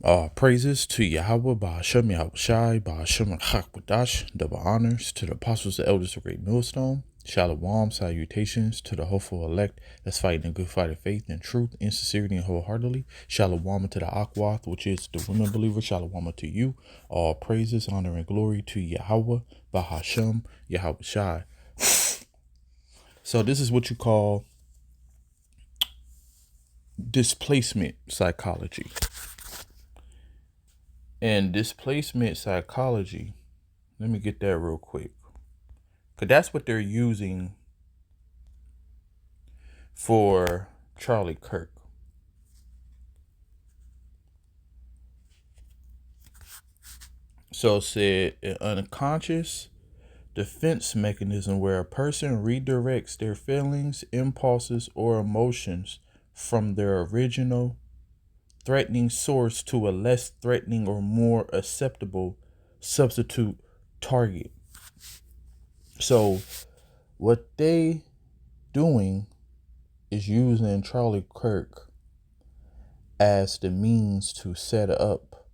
Praises to Yahweh, Bahashem Yahweh Shai, Bahashem Hakwadash, double honors to the apostles and elders of Great Millstone. Shalom, salutations to the hopeful elect that's fighting a good fight of faith and truth in sincerity and wholeheartedly. Shalom to the Akwath, which is the women believer. Shalom to you. All praises, honor, and glory to Yahweh, Bahashem Yahweh Shai. So this is what you call displacement psychology. And displacement psychology, let me get that real quick. Because that's what they're using for Charlie Kirk. So it said an unconscious defense mechanism where a person redirects their feelings, impulses, or emotions from their original threatening source to a less threatening or more acceptable substitute target. So what they doing is using Charlie Kirk as the means to set up,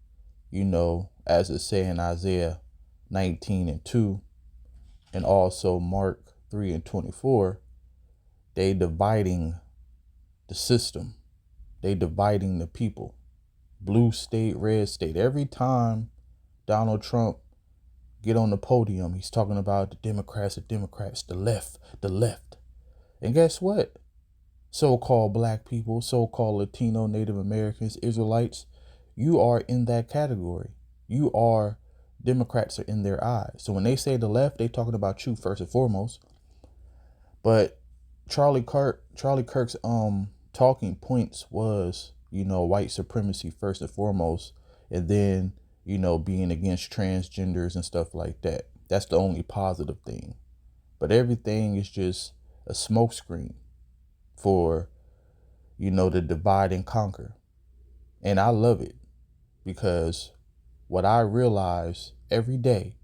as it say in Isaiah 19:2, and also Mark 3:24, they dividing the system. They dividing the people. Blue state, red state. Every time Donald Trump get on the podium, he's talking about the Democrats, the left, the left. And guess what? So-called black people, so-called Latino, Native Americans, Israelites, you are in that category. You are, Democrats are in their eyes. So when they say the left, they talking about you first and foremost. But Charlie Kirk's talking points was, white supremacy first and foremost, and then, being against transgenders and stuff like that. That's the only positive thing. But everything is just a smokescreen for, the divide and conquer. And I love it because what I realize every day,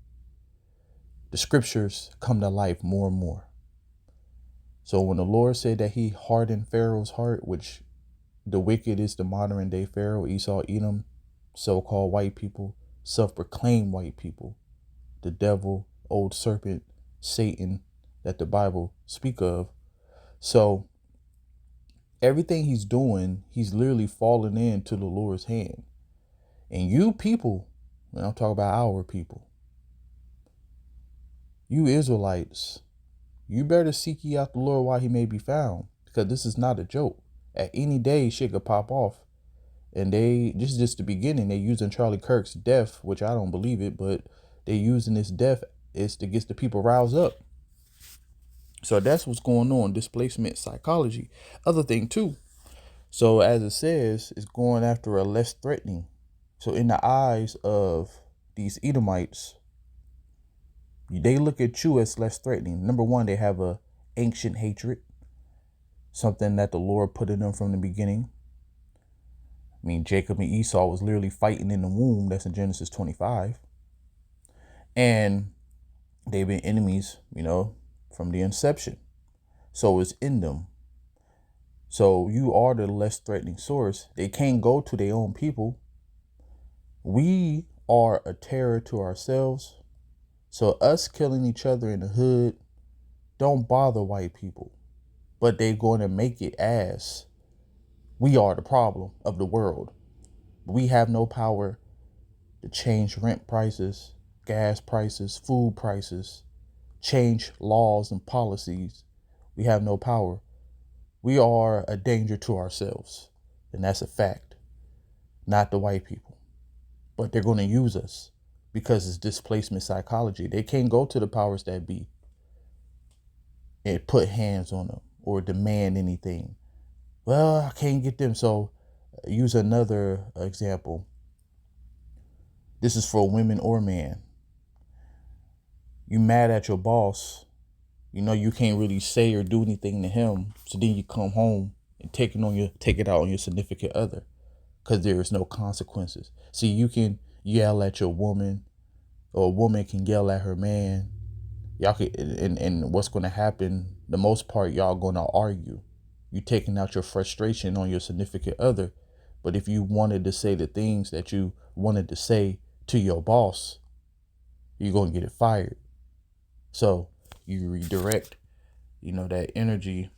the scriptures come to life more and more. So when the Lord said that he hardened Pharaoh's heart, which the wicked is the modern day Pharaoh, Esau, Edom, so-called white people, self-proclaimed white people, the devil, old serpent, Satan that the Bible speak of. So everything he's doing, he's literally falling into the Lord's hand. And you people, when I'm talking about our people, you Israelites, you better seek ye out the Lord while he may be found, because this is not a joke. At any day, shit could pop off. And this is just the beginning. They're using Charlie Kirk's death, which I don't believe it, but they're using this death is to get the people roused up. So that's what's going on, displacement psychology. Other thing too. So as it says, it's going after a less threatening. So in the eyes of these Edomites, they look at you as less threatening. Number one, they have a ancient hatred, something that the Lord put in them from the beginning. I mean, Jacob and Esau was literally fighting in the womb. That's in Genesis 25. And they've been enemies, from the inception. So it's in them. So you are the less threatening source. They can't go to their own people. We are a terror to ourselves. So us killing each other in the hood don't bother white people. But they're going to make it as we are the problem of the world. We have no power to change rent prices, gas prices, food prices, change laws and policies. We have no power. We are a danger to ourselves. And that's a fact. Not the white people. But they're going to use us because it's displacement psychology. They can't go to the powers that be and put hands on them or demand anything. Well, I can't get them. So use another example. This is for women or man. You mad at your boss. You can't really say or do anything to him. So then you come home and take it out on your significant other because there is no consequences. See, you can yell at your woman or a woman can yell at her man. Y'all can, and what's going to happen, the most part, y'all going to argue. You taking out your frustration on your significant other, But if you wanted to say the things that you wanted to say to your boss, you're going to get it fired. So you redirect, that energy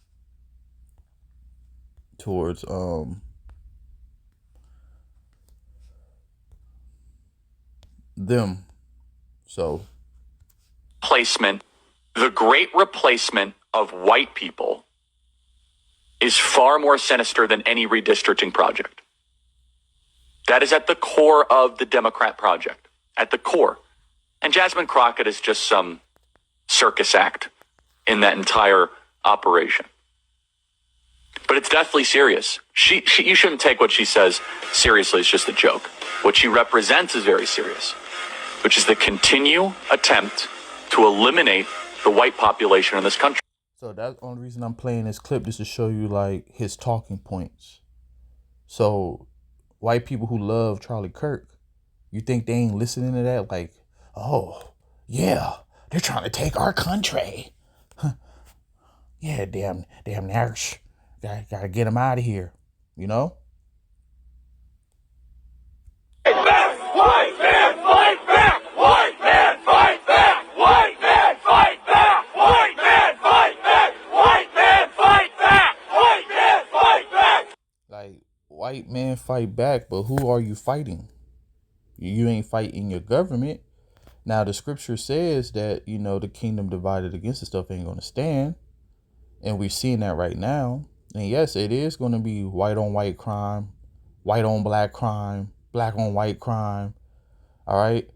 towards them. So the great replacement of white people is far more sinister than any redistricting project. That is at the core of the Democrat project, at the core. And Jasmine Crockett is just some circus act in that entire operation. But it's deathly serious. You shouldn't take what she says seriously. It's just a joke. What she represents is very serious, which is the continued attempt to eliminate the white population in this country. So that's the only reason I'm playing this clip, just to show you like his talking points. So white people who love Charlie Kirk, you think they ain't listening to that? Like, oh yeah, they're trying to take our country. Yeah, damn nurse. Gotta get them out of here. You know? Fight back! White man, fight back! White man, fight back! White man, fight back! White man, fight back! White man, fight back! White man, fight back! Like, white men fight back, but who are you fighting? You ain't fighting your government. Now, the scripture says that, the kingdom divided against itself ain't going to stand. And we're seeing that right now. And yes, it is going to be white on white crime, white on black crime, black on white crime. All right.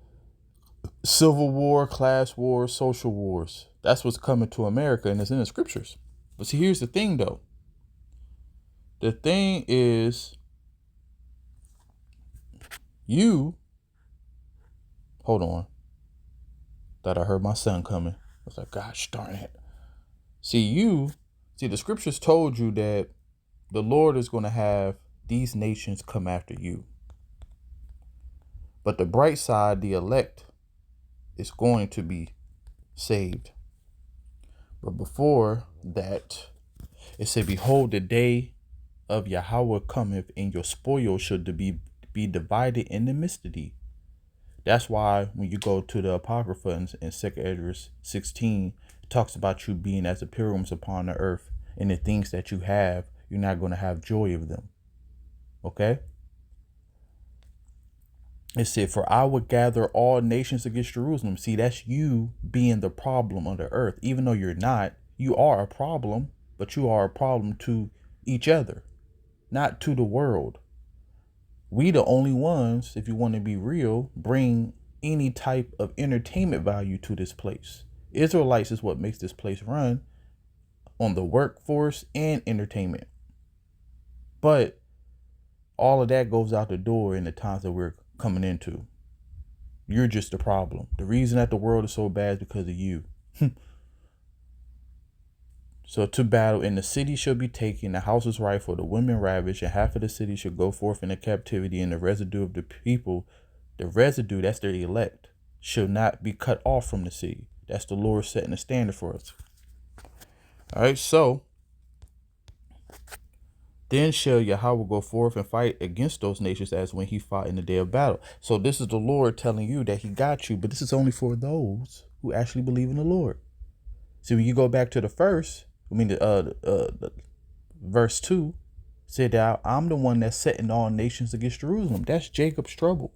Civil war, class wars, social wars. That's what's coming to America, and it's in the scriptures. But see, here's the thing, though. The thing is, hold on. Thought I heard my son coming. I was like, gosh darn it. See, the scriptures told you that the Lord is going to have these nations come after you. But the bright side, the elect, is going to be saved. But before that, it said, behold, the day of Yahweh cometh, and your spoil should be divided in the midst of thee. That's why when you go to the Apocrypha in 2 Esdras 16, it talks about you being as the pilgrims upon the earth, and the things that you have, you're not going to have joy of them. Okay? It said, for I would gather all nations against Jerusalem. See, that's you being the problem on the earth. Even though you're not, you are a problem, but you are a problem to each other, not to the world. We the only ones, if you want to be real, bring any type of entertainment value to this place. Israelites is what makes this place run on the workforce and entertainment. But all of that goes out the door in the times that we're coming into. You're just the problem. The reason that the world is so bad is because of you. So to battle, and the city shall be taken, the houses rifled, the women ravished, and half of the city shall go forth into captivity, and the residue of the people, the residue, that's their elect, shall not be cut off from the city. That's the Lord setting the standard for us. All right, so then shall Yahweh go forth and fight against those nations as when he fought in the day of battle. So this is the Lord telling you that he got you, but this is only for those who actually believe in the Lord. So when you go back to the verse 2 said that I'm the one that's setting all nations against Jerusalem. That's Jacob's trouble.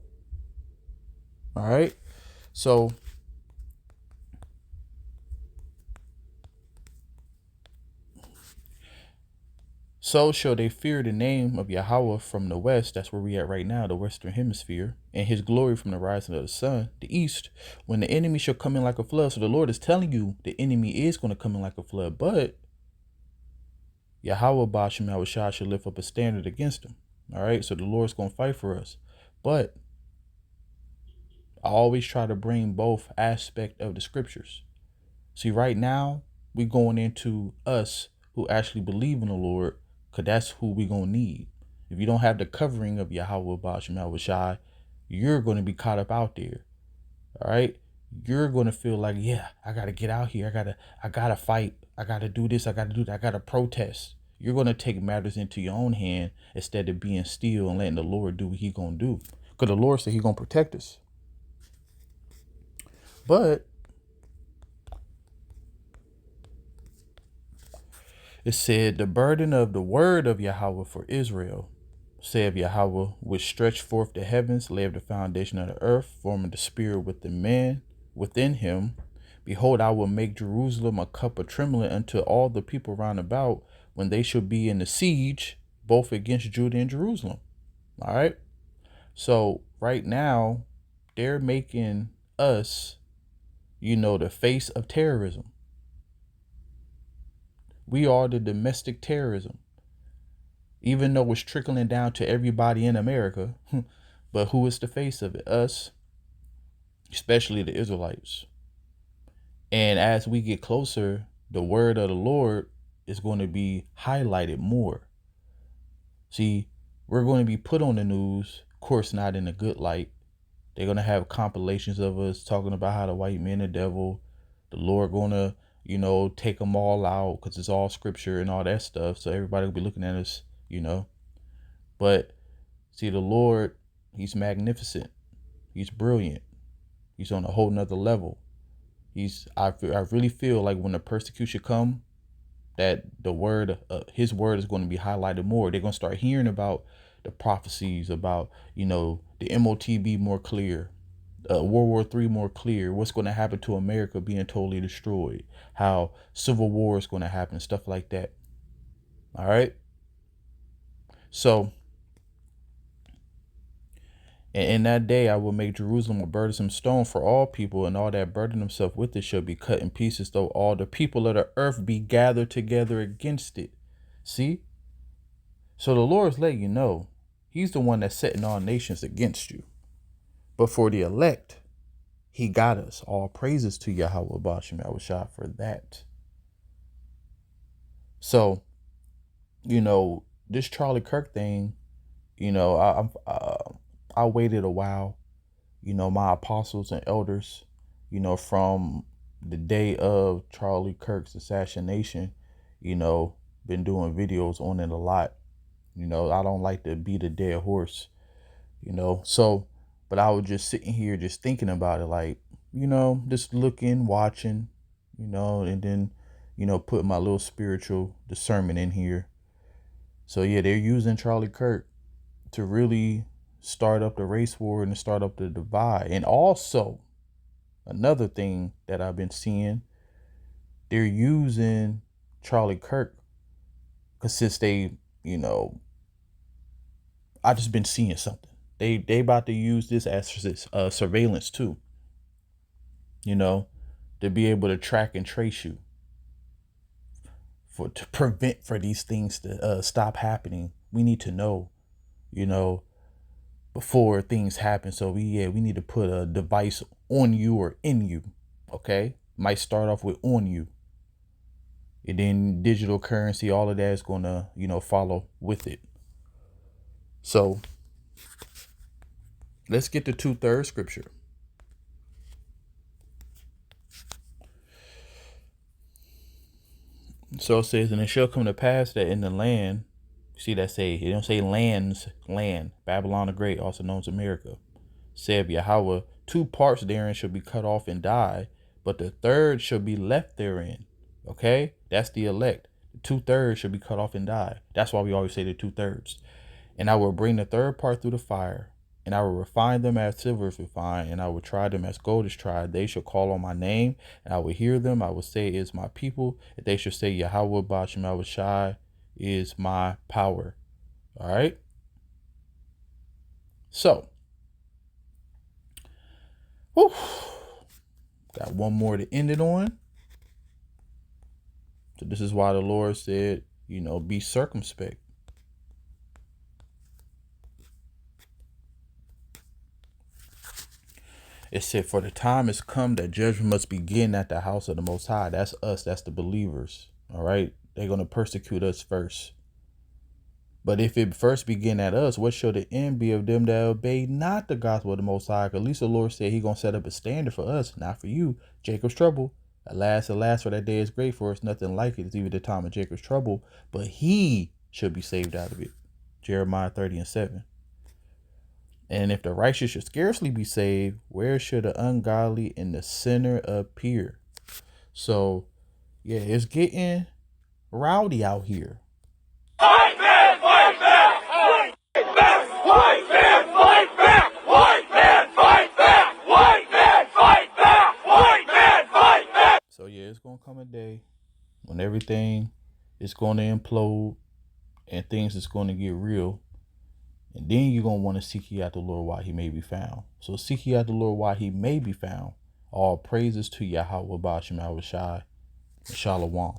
All right. So shall they fear the name of Yahweh from the west. That's where we at right now, the western hemisphere, and his glory from the rising of the sun, the east, when the enemy shall come in like a flood. So the Lord is telling you the enemy is going to come in like a flood, but Yahweh Bashim Yahushua should lift up a standard against him. All right. So the Lord's going to fight for us. But I always try to bring both aspects of the scriptures. See, right now, we're going into us who actually believe in the Lord, because that's who we're going to need. If you don't have the covering of Yahweh Bashim Yahushua, you're going to be caught up out there. All right. You're going to feel like, yeah, I got to get out here. I got to fight. I got to do this. I got to do that. I got to protest. you're going to take matters into your own hand instead of being still and letting the Lord do what he going to do. Because the Lord said he going to protect us. But it said the burden of the word of Yahweh for Israel, saith Yahweh, which stretched forth the heavens, laid the foundation of the earth, forming the spirit within him. Behold, I will make Jerusalem a cup of trembling unto all the people round about, when they shall be in the siege, both against Judah and Jerusalem. All right. So right now, they're making us, the face of terrorism. We are the domestic terrorism, even though it's trickling down to everybody in America. But who is the face of it? Us, especially the Israelites. And as we get closer, the word of the Lord is going to be highlighted more. See, we're going to be put on the news, of course, not in a good light. They're going to have compilations of us talking about how the white man the devil, the Lord going to, take them all out because it's all scripture and all that stuff. So everybody will be looking at us, But see, the Lord, he's magnificent. He's brilliant. He's on a whole nother level. I really feel like when the persecution come, that his word is going to be highlighted more. They're going to start hearing about the prophecies about, the MOTB more clear, World War III more clear, what's going to happen to America being totally destroyed, how civil war is going to happen, stuff like that. All right. So, and in that day, I will make Jerusalem a burdensome stone for all people, and all that burden themselves with it shall be cut in pieces, though all the people of the earth be gathered together against it. See? So the Lord's letting you know, he's the one that's setting all nations against you. But for the elect, he got us. All praises to Yahweh Bashim Yahushua for that. So, this Charlie Kirk thing, I waited a while, my apostles and elders, from the day of Charlie Kirk's assassination, been doing videos on it a lot. I don't like to beat a dead horse, so, but I was just sitting here just thinking about it, like, just looking, watching, and then, put my little spiritual discernment in here. So yeah, they're using Charlie Kirk to really start up the race war and to start up the divide. And also another thing that I've been seeing, they're using Charlie Kirk because since they, I just been seeing something. They about to use this as surveillance too, to be able to track and trace you, to prevent for these things to stop happening. We need to know, before things happen. So we need to put a device on you or in you. Okay. Might start off with on you. And then digital currency, all of that is going to, follow with it. So let's get to 2/3 scripture. So it says, and it shall come to pass that in the land, see that say, it don't say lands, land, Babylon the Great, also known as America, said Yahweh, 2 parts therein shall be cut off and die, but the third shall be left therein. Okay, that's the elect. The 2/3 shall be cut off and die. That's why we always say the 2/3. And I will bring the third part through the fire, and I will refine them as silver is refined, and I will try them as gold is tried. They shall call on my name, and I will hear them. I will say, it is my people. And they shall say, Yahweh Bashim Yahushua is my power. All right. So, got one more to end it on. So this is why the Lord said, be circumspect. It said, for the time has come that judgment must begin at the house of the Most High. That's us. That's the believers. All right. They're going to persecute us first. But if it first begin at us, what shall the end be of them that obey not the gospel of the Most High? At least the Lord said he's going to set up a standard for us, not for you. Jacob's trouble. Alas, alas, for that day is great, for it's nothing like it. It's even the time of Jacob's trouble, but he should be saved out of it. Jeremiah 30:7. And if the righteous should scarcely be saved, where should the ungodly and the sinner appear? So, yeah, it's getting rowdy out here. White man, fight back! White back! White man, fight back! White man, fight back! White man, fight back! White man, fight back! So, yeah, it's going to come a day when everything is going to implode and things is going to get real. And then you're going to want to seek ye out the Lord while he may be found. So seek ye out the Lord while he may be found. All praises to Yahweh Ba'Shem Shai. Shalom.